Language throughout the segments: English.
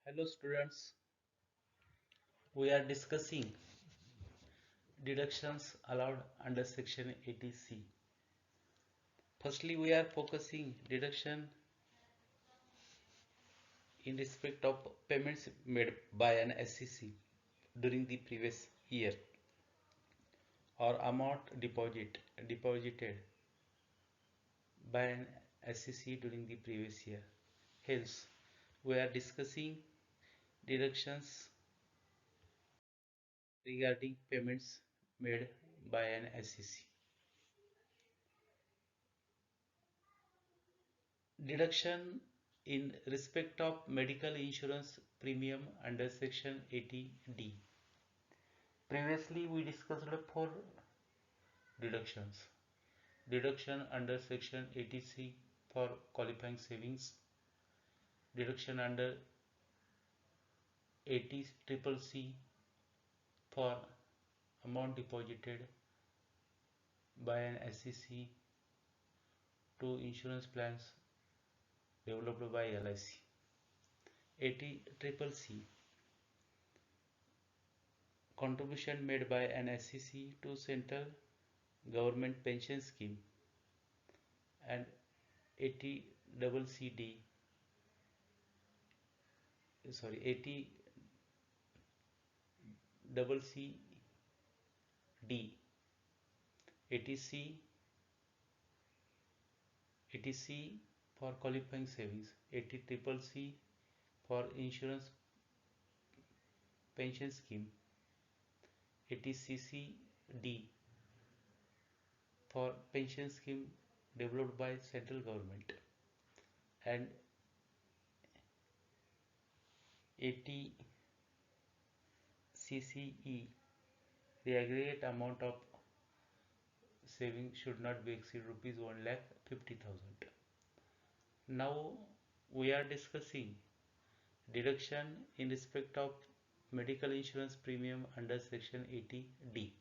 Hello students, we are discussing deductions allowed under section 80C. Firstly, we are focusing deduction in respect of payments made by an SEC during the previous year or amount deposited by an SEC during the previous year. Hence, we are discussing deductions regarding payments made by an SEC. Deduction in respect of medical insurance premium under section 80D. Previously we discussed four deductions. Deduction under section 80C for qualifying savings. Deduction under 80CCC for amount deposited by an SEC to insurance plans developed by LIC. 80CCC contribution made by an SEC to central government pension scheme, and 80CCD 80C 80C for qualifying savings, 80CCC for insurance pension scheme, 80CCD for pension scheme developed by central government, and 80CCE the aggregate amount of saving should not be exceed rupees 1,50,000. Now we are discussing deduction in respect of medical insurance premium under section 80D.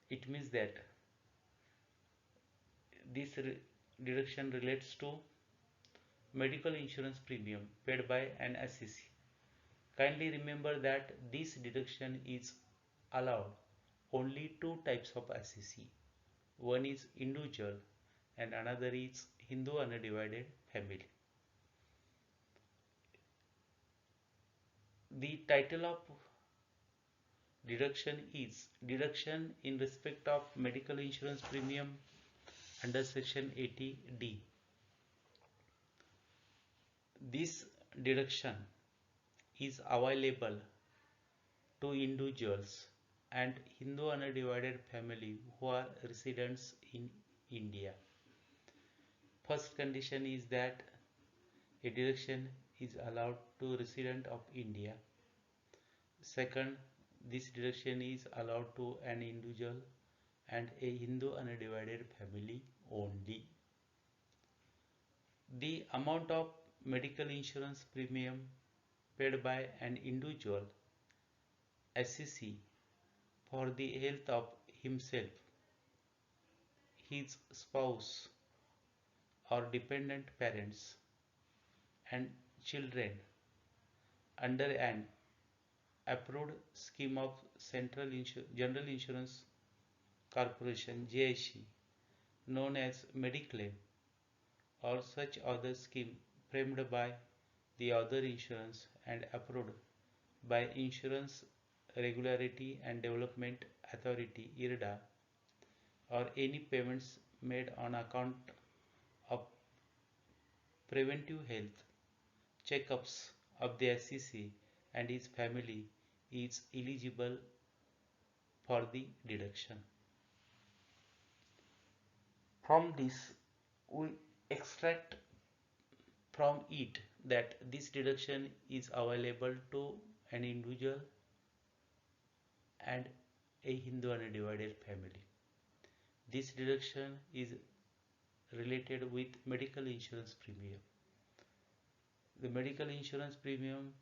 It means that this deduction relates to medical insurance premium paid by an SEC. Kindly remember that this deduction is allowed only two types of SEC. One is individual and another is Hindu undivided family. The title of deduction is deduction in respect of medical insurance premium under section 80D. This deduction is available to individuals and Hindu undivided family who are residents in India. First condition is that a deduction is allowed to resident of India. Second, this deduction is allowed to an individual and a Hindu undivided family only. The amount of medical insurance premium paid by an individual SEC for the health of himself, his spouse or dependent parents and children under an approved scheme of Central General Insurance Corporation JIC known as Mediclaim or such other scheme framed by the other insurance and approved by Insurance Regularity and Development Authority IRDA, or any payments made on account of preventive health checkups of the SEC and his family is eligible for the deduction. From this, we extract from it that this deduction is available to an individual and a Hindu undivided family. This deduction is related with medical insurance premium. The medical insurance premium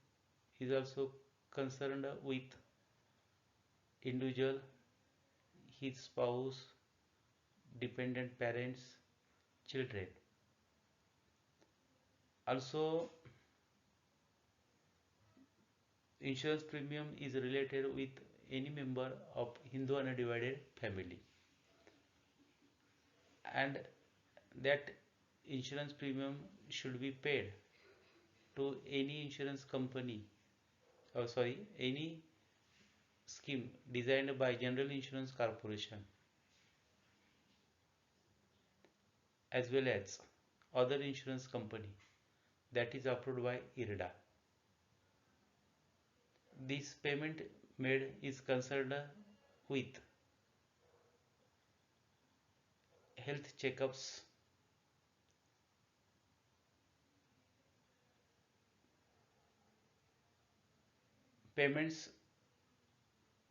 is also concerned with individual, his spouse, dependent parents, children. Also, insurance premium is related with any member of Hindu undivided family, and that insurance premium should be paid to any insurance company, or sorry, any scheme designed by General Insurance Corporation as well as other insurance company that is approved by IRDA. This payment made is concerned with health checkups, payments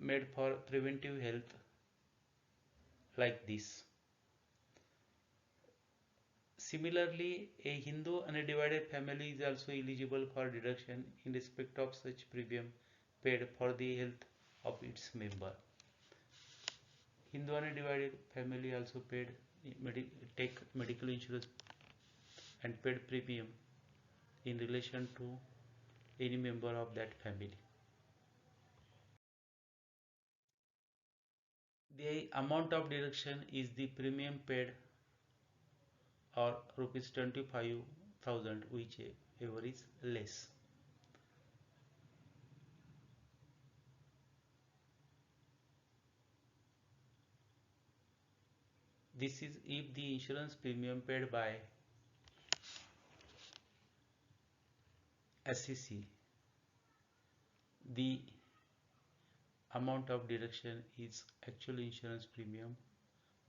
made for preventive health like this. Similarly, a Hindu undivided family is also eligible for deduction in respect of such premium paid for the health of its member. Hindu undivided family also take medical insurance and paid premium in relation to any member of that family. The amount of deduction is the premium paid or rupees 25,000 whichever is less. This is if the insurance premium paid by SEC, the amount of deduction is actual insurance premium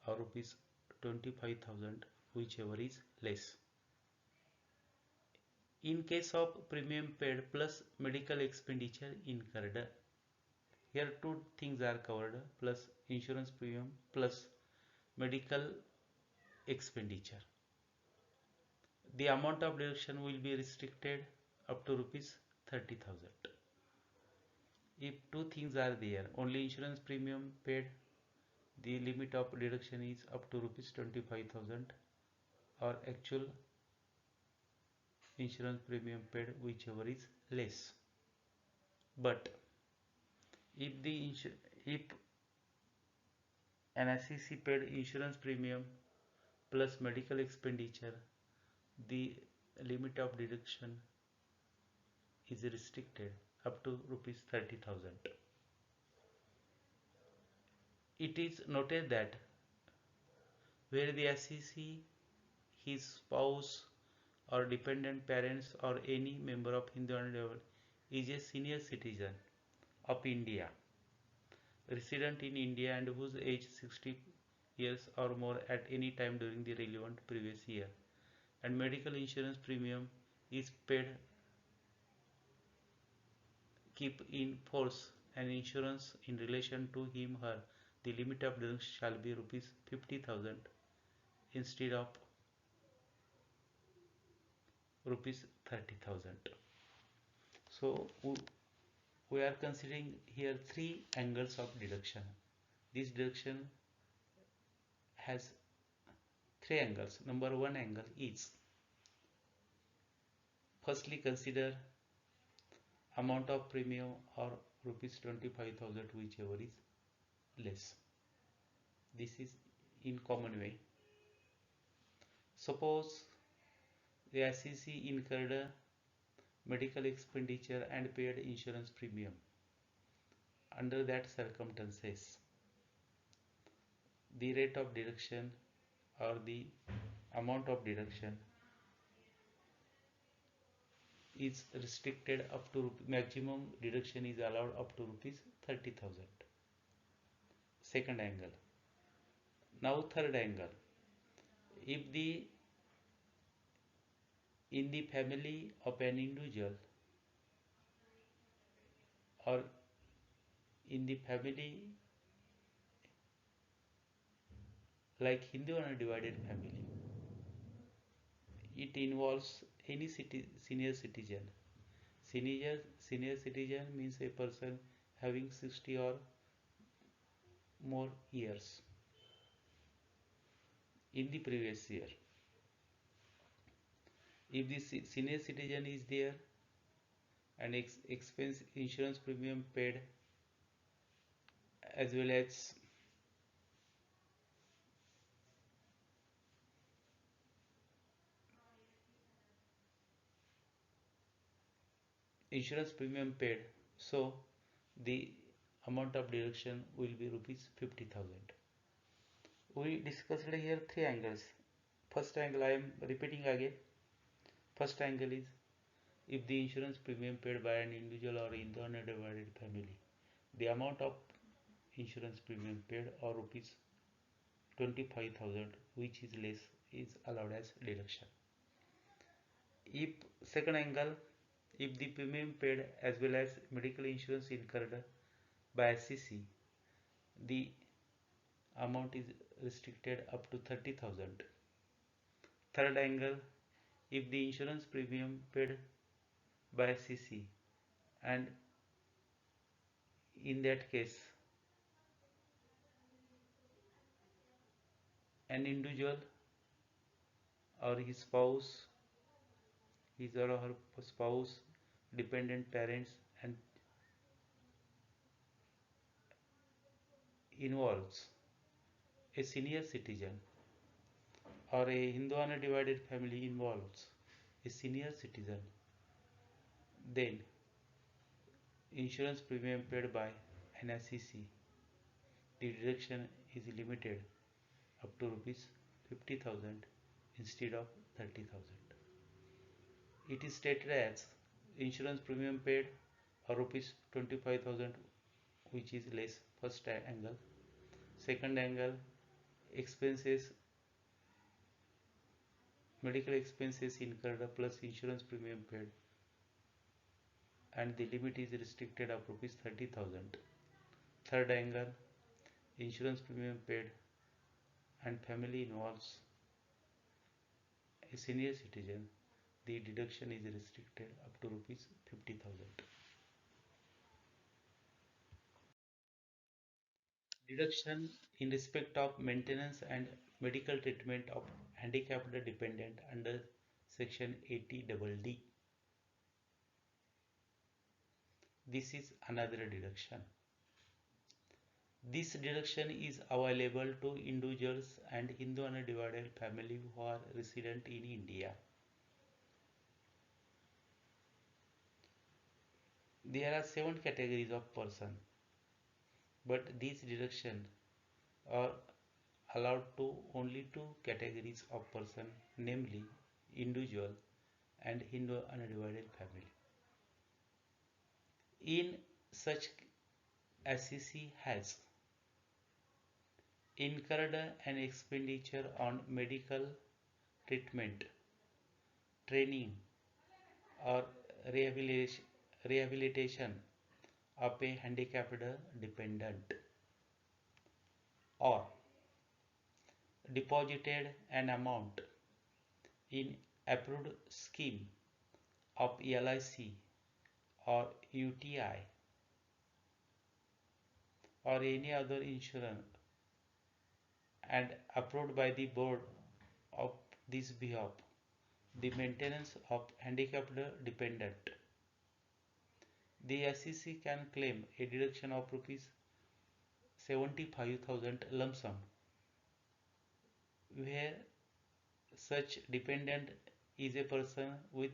or rupees 25,000 whichever is less. In case of premium paid plus medical expenditure incurred, here two things are covered, plus insurance premium plus medical expenditure. The amount of deduction will be restricted up to rupees 30,000. If two things are there, only insurance premium paid, the limit of deduction is up to rupees 25,000, or actual insurance premium paid whichever is less. But if an SEC paid insurance premium plus medical expenditure, the limit of deduction is restricted up to rupees 30,000. It is noted that where the SEC, his spouse or dependent parents or any member of Hindu level is a senior citizen of India, resident in India and whose age 60 years or more at any time during the relevant previous year, and medical insurance premium is paid, keep in force an insurance in relation to him her, the limit of deduction shall be rupees 50,000 instead of rupees 30,000. So we are considering here three angles of deduction. This deduction has three angles. Number one angle is, firstly consider amount of premium or rupees 25,000 whichever is less. This is in common way. Suppose the SEC incurred medical expenditure and paid insurance premium. Under that circumstances, the rate of deduction or the amount of deduction is restricted up to maximum deduction is allowed up to rupees 30,000. Second angle. Now third angle. If in the family of an individual or in the family like Hindu undivided family, it involves any senior citizen. Senior citizen means a person having 60 or more years in the previous year. If the senior citizen is there, and expense insurance premium paid, as well as insurance premium paid. So the amount of deduction will be rupees 50,000. We discussed here three angles. First angle I am repeating again. First angle is if the insurance premium paid by an individual or in the undivided family, the amount of insurance premium paid or rupees 25,000 which is less is allowed as deduction. If second angle, if the premium paid as well as medical insurance incurred by SCC, the amount is restricted up to 30,000. Third angle, if the insurance premium paid by SCC and in that case an individual or his spouse, his or her spouse, dependent parents and involves a senior citizen or a Hindu undivided family involves a senior citizen, then insurance premium paid by an SCC, the deduction is limited up to rupees 50,000 instead of 30,000. It is stated as insurance premium paid or rupees 25,000 which is less, first angle. Second angle, expenses, medical expenses incurred plus insurance premium paid and the limit is restricted of rupees 30,000. Third angle, insurance premium paid and family involves a senior citizen, the deduction is restricted up to rupees 50,000. Deduction in respect of maintenance and medical treatment of handicapped dependent under section 80 D. This is another deduction. This deduction is available to individuals and Hindu undivided family who are resident in India. There are 7 categories of person, but these deduction are allowed to only 2 categories of person, namely individual and Hindu undivided family. In such, SCC has incurred an expenditure on medical treatment, training or rehabilitation of a handicapped dependent, or deposited an amount in approved scheme of LIC or UTI or any other insurance and approved by the board of this behalf the maintenance of handicapped dependent. The SCC can claim a deduction of rupees 75,000 lump sum where such dependent is a person with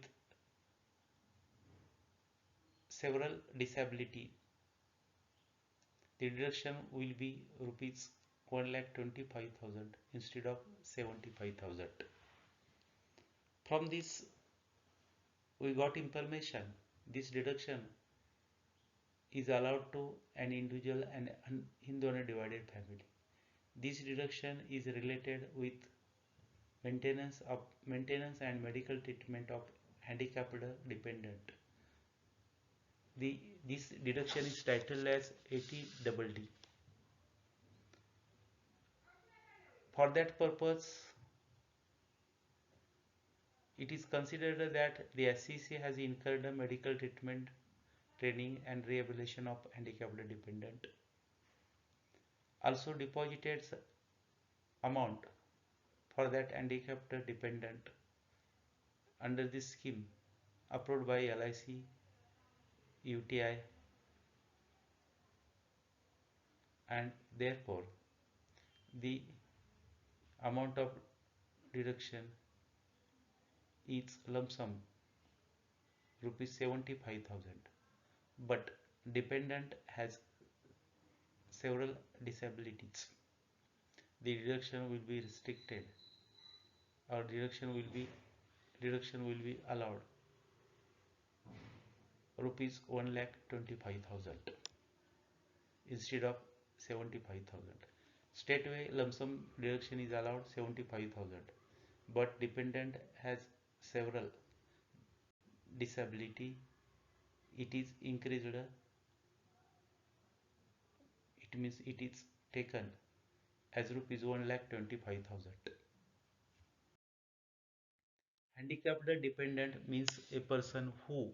several disability. The deduction will be rupees 1,25,000 instead of 75,000. From this we got information this deduction is allowed to an individual and Hindu undivided family. This deduction is related with maintenance and medical treatment of handicapped dependent. This deduction is titled as 80 D. For that purpose, it is considered that the SCC has incurred a medical treatment, training and rehabilitation of handicapped dependent. Also deposited amount for that handicapped dependent under this scheme approved by LIC UTI, and therefore the amount of deduction is lump sum rupees 75,000, but dependent has several disabilities. The deduction will be restricted, or deduction will be allowed rupees 1,25,000 instead of 75,000. Straightway lump sum deduction is allowed 75,000, but dependent has several disability. It is increased. It means it is taken as rupees 1,25,000. Handicapped dependent means a person who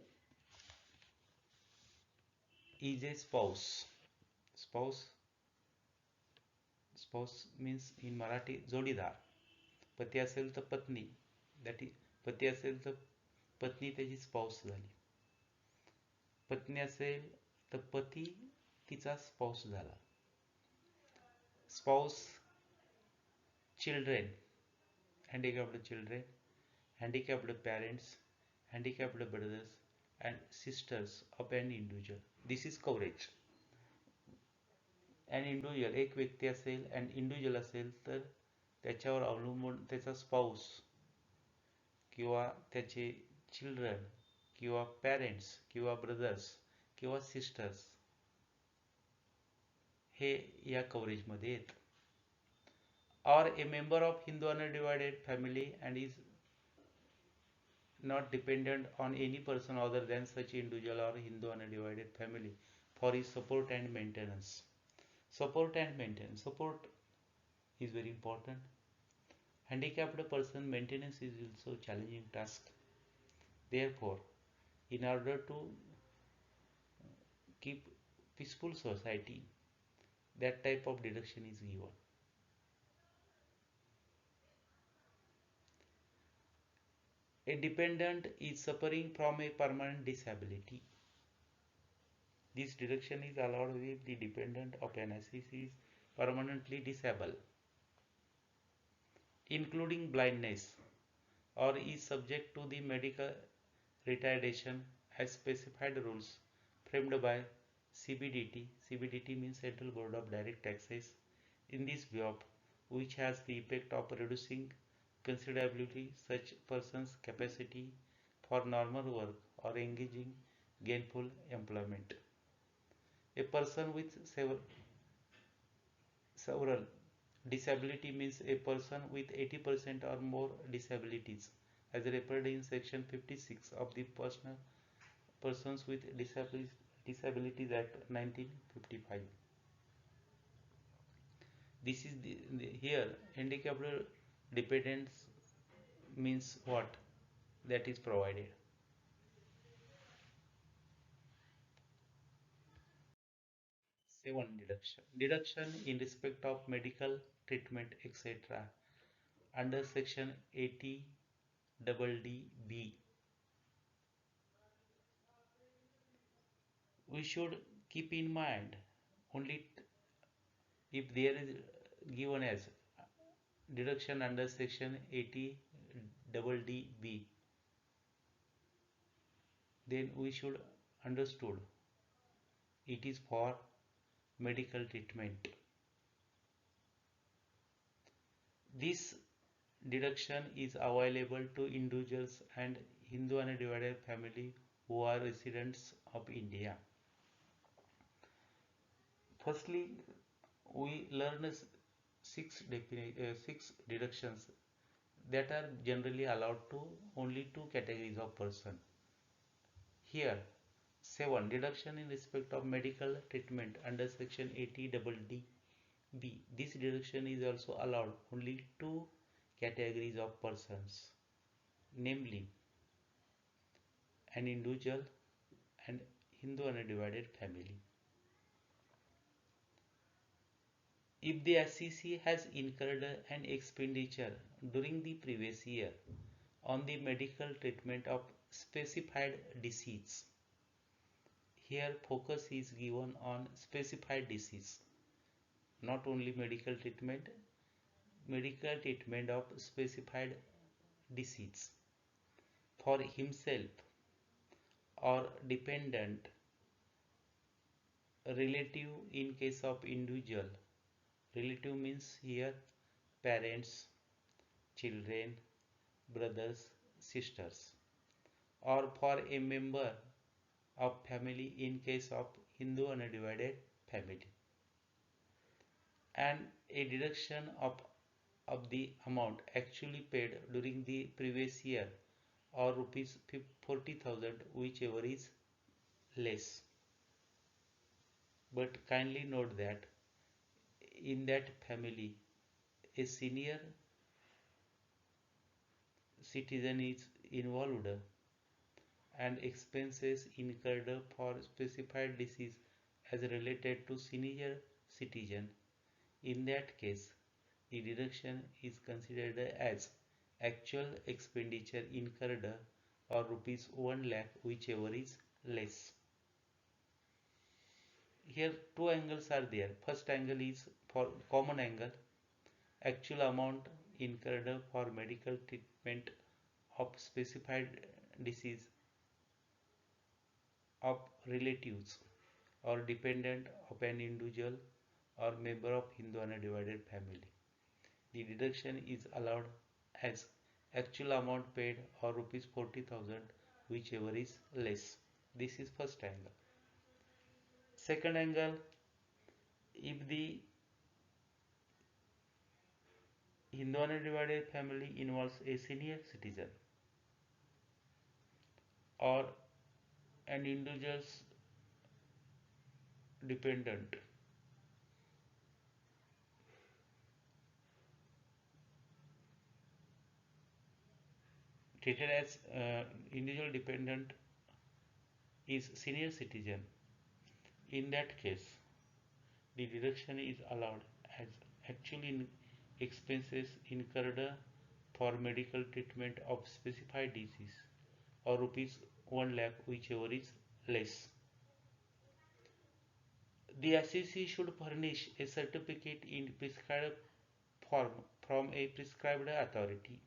is a spouse. Spouse spouse means in Marathi जोडीदार. पती असेल तर पत्नी, that is पती असेल तर पत्नी त्याची स्पाऊस झाली. पत्नी असेल तर पती तिचा स्पाऊस झाला. Spouse, children, handicapped children, handicapped parents, handicapped brothers and sisters of an individual. This is coverage. an individual एक व्यक्ती असेल and individual असेल तर त्याच्यावर अवलंबून त्याचा स्पाऊस किंवा त्याचे चिल्ड्रन किंवा पॅरेंट्स किंवा ब्रदर्स किंवा सिस्टर्स हे या कव्हरेजमध्ये येत. or a member of Hindu undivided family and is not dependent on any person other than such individual or Hindu undivided family for his support and maintenance. Support and maintenance. Support is very important. Handicapped person maintenance is also challenging task. Therefore, in order to keep peaceful society, that type of deduction is given. A dependent is suffering from a permanent disability. This deduction is allowed if the dependent of an assist is permanently disabled, including blindness, or is subject to the medical retardation as specified rules framed by CBDT. CBDT means Central Board of Direct Taxes. In this job, which has the effect of reducing considerably such person's capacity for normal work or engaging gainful employment. A person with several disability means a person with 80% or more disabilities as referred in section 56 of the Persons with Disabilities Act 1955. This is here handicapped dependence means what? That is provided. Seven, deduction in respect of medical treatment, etc. under section 80 double D-B. We should keep in mind only if there is given as deduction under section 80 double D-B, then we should understood it is for medical treatment. This deduction is available to individuals and Hindu undivided family who are residents of India. Firstly, we learn six deductions that are generally allowed to only two categories of person. Here, 7 deduction in respect of medical treatment under section 80 D. This deduction is also allowed only two categories of persons, namely an individual and Hindu undivided family. If the assessee has incurred an expenditure during the previous year on the medical treatment of specified disease, Here focus is given on specified disease, not only medical treatment of specified disease for himself or dependent relative in case of individual. Relative means here parents, children, brothers, sisters, or for a member of family in case of Hindu undivided family, and a deduction of the amount actually paid during the previous year or rupees 40,000 whichever is less. But kindly note that in that family a senior citizen is involved and expenses incurred for specified disease as related to senior citizen. In that case, the deduction is considered as actual expenditure incurred or rupees 1 lakh whichever is less. Here two angles are there. First angle is for common angle, actual amount incurred for medical treatment of specified disease of relatives or dependent of an individual or member of Hindu undivided family. The deduction is allowed as actual amount paid or rupees 40,000 whichever is less. This is first angle. Second angle, if the Hindu undivided family involves a senior citizen or an individual's dependent, treated as individual dependent is senior citizen. In that case, the deduction is allowed as actual expenses incurred for medical treatment of specified disease or rupees 1 lakh whichever is less. The assessee should furnish a certificate in prescribed form from a prescribed authority.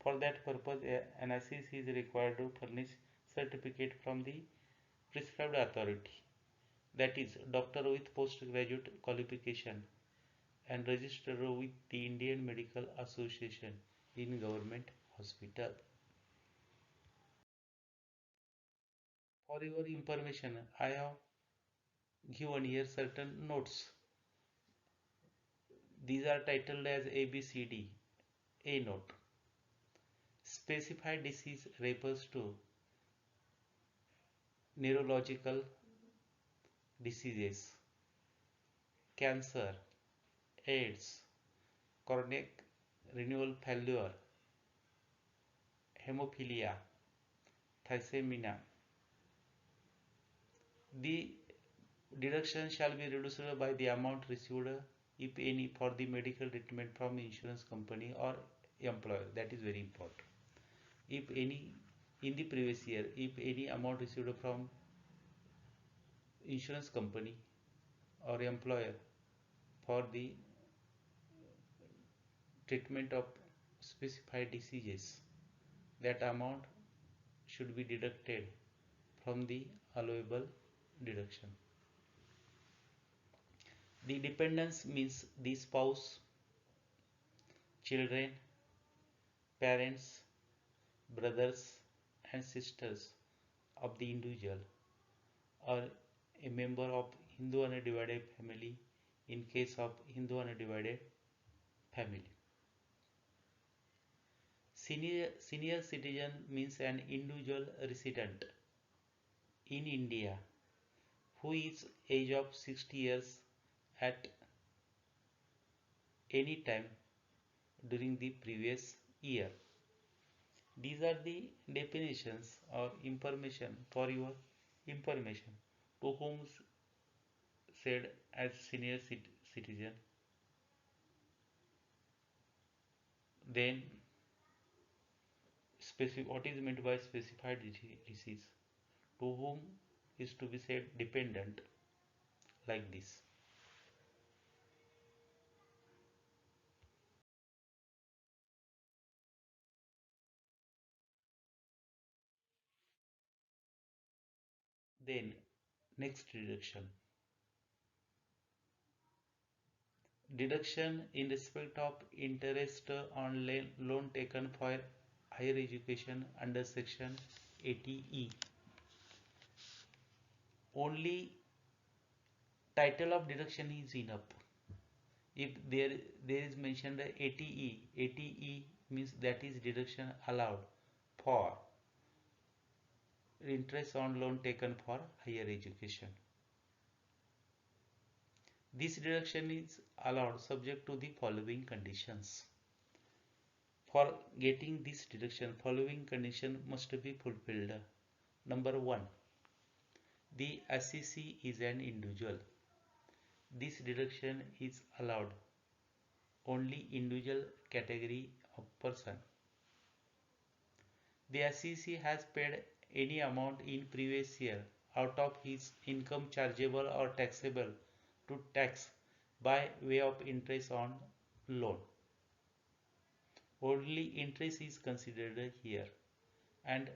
For that purpose, an assessee is required to furnish certificate from the prescribed authority, that is, doctor with postgraduate qualification and registered with the Indian Medical Association in government hospital. For your information, I have given here certain notes. These are titled as ABCD. A note. Specified disease refers to neurological diseases, cancer, AIDS, chronic renal failure, hemophilia, thalassemia. The deduction shall be reduced by the amount received, if any, for the medical treatment from insurance company or employer. That is very important. If any, in the previous year, if any amount received from insurance company or employer for the treatment of specified diseases, that amount should be deducted from the allowable deduction. The dependents means the spouse, children, parents, brothers and sisters of the individual or a member of Hindu undivided family in case of Hindu undivided family. Senior citizen means an individual resident in India who is age of 60 years at any time during the previous year. These are the definitions or information for your information. To whom said as senior citizen, then what is meant by specified disease, to whom is to be said dependent like this. Then next deduction. Deduction in respect of interest on loan taken for higher education under section 80E. Only title of deduction is enough. If there is mentioned 80E, 80E means that is deduction allowed for interest on loan taken for higher education. This deduction is allowed subject to the following conditions. For getting this deduction, following condition must be fulfilled. Number 1. The assessee is an individual. This deduction is allowed only individual category of person. The assessee has paid any amount in previous year out of his income chargeable or taxable to tax by way of interest on loan. Only interest is considered here and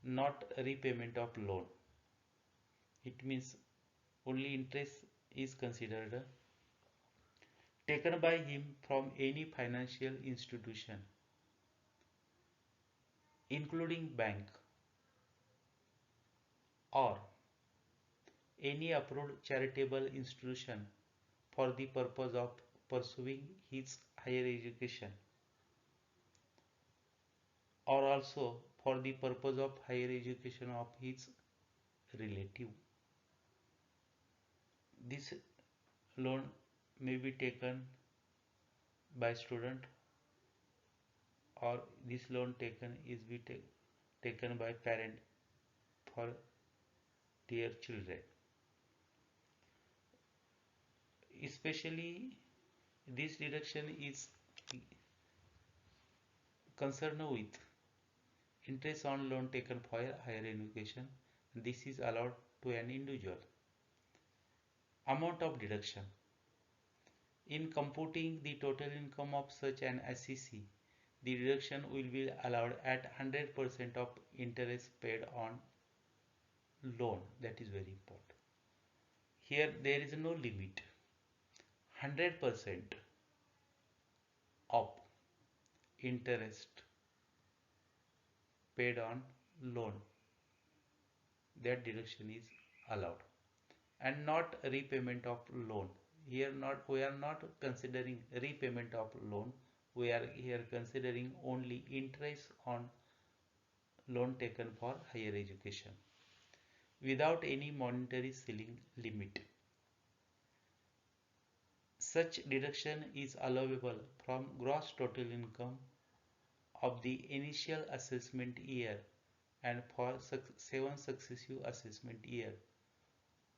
not repayment of loan. It means only interest is considered taken by him from any financial institution including bank or any approved charitable institution for the purpose of pursuing his higher education or also for the purpose of higher education of his relative. This loan may be taken by student or this loan taken by parent for their children. Especially this deduction is concerned with interest on loan taken for higher education. This is allowed to an individual. Amount of deduction. In computing the total income of such an assessee, the deduction will be allowed at 100% of interest paid on loan. That is very important. Here there is no limit. 100% of interest paid on loan, that deduction is allowed, and not repayment of loan. Here not we are not considering repayment of loan, we are here considering only interest on loan taken for higher education without any monetary ceiling limit. Such deduction is allowable from gross total income of the initial assessment year and for 7 successive assessment year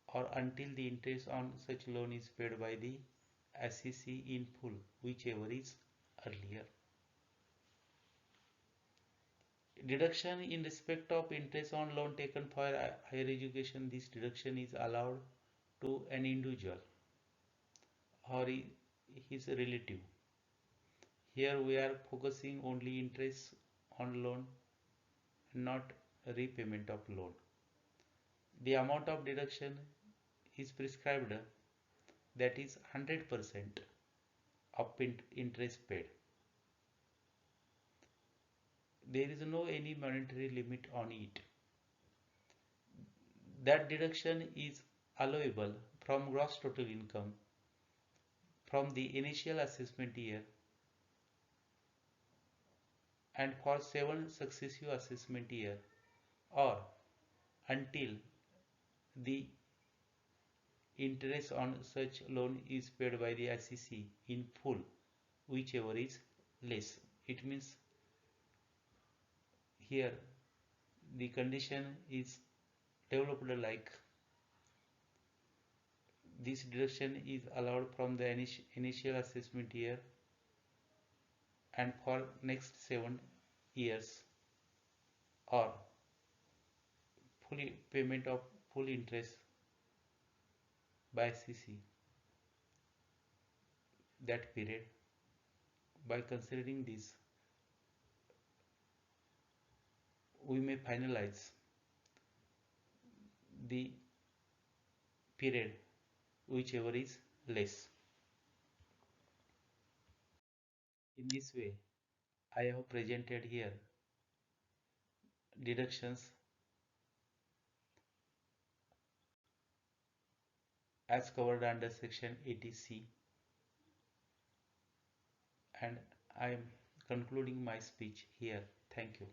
or until the interest on such loan is paid by the assessee in full, whichever is earlier. Deduction in respect of interest on loan taken for higher education, this deduction is allowed to an individual or his relative. Here we are focusing only interest on loan, not repayment of loan. The amount of deduction is prescribed, that is 100% of interest paid. There is no any monetary limit on it. That deduction is allowable from gross total income from the initial assessment year and for 7 successive assessment year or until the interest on such loan is paid by the assessee in full, whichever is less. It means here the condition is developed like this deduction is allowed from the initial assessment year and for next 7 years or fully payment of full interest by CC that period. By considering this, we may finalize the period whichever is less. In this way, I have presented here deductions as covered under section 80C, and I am concluding my speech here. Thank you.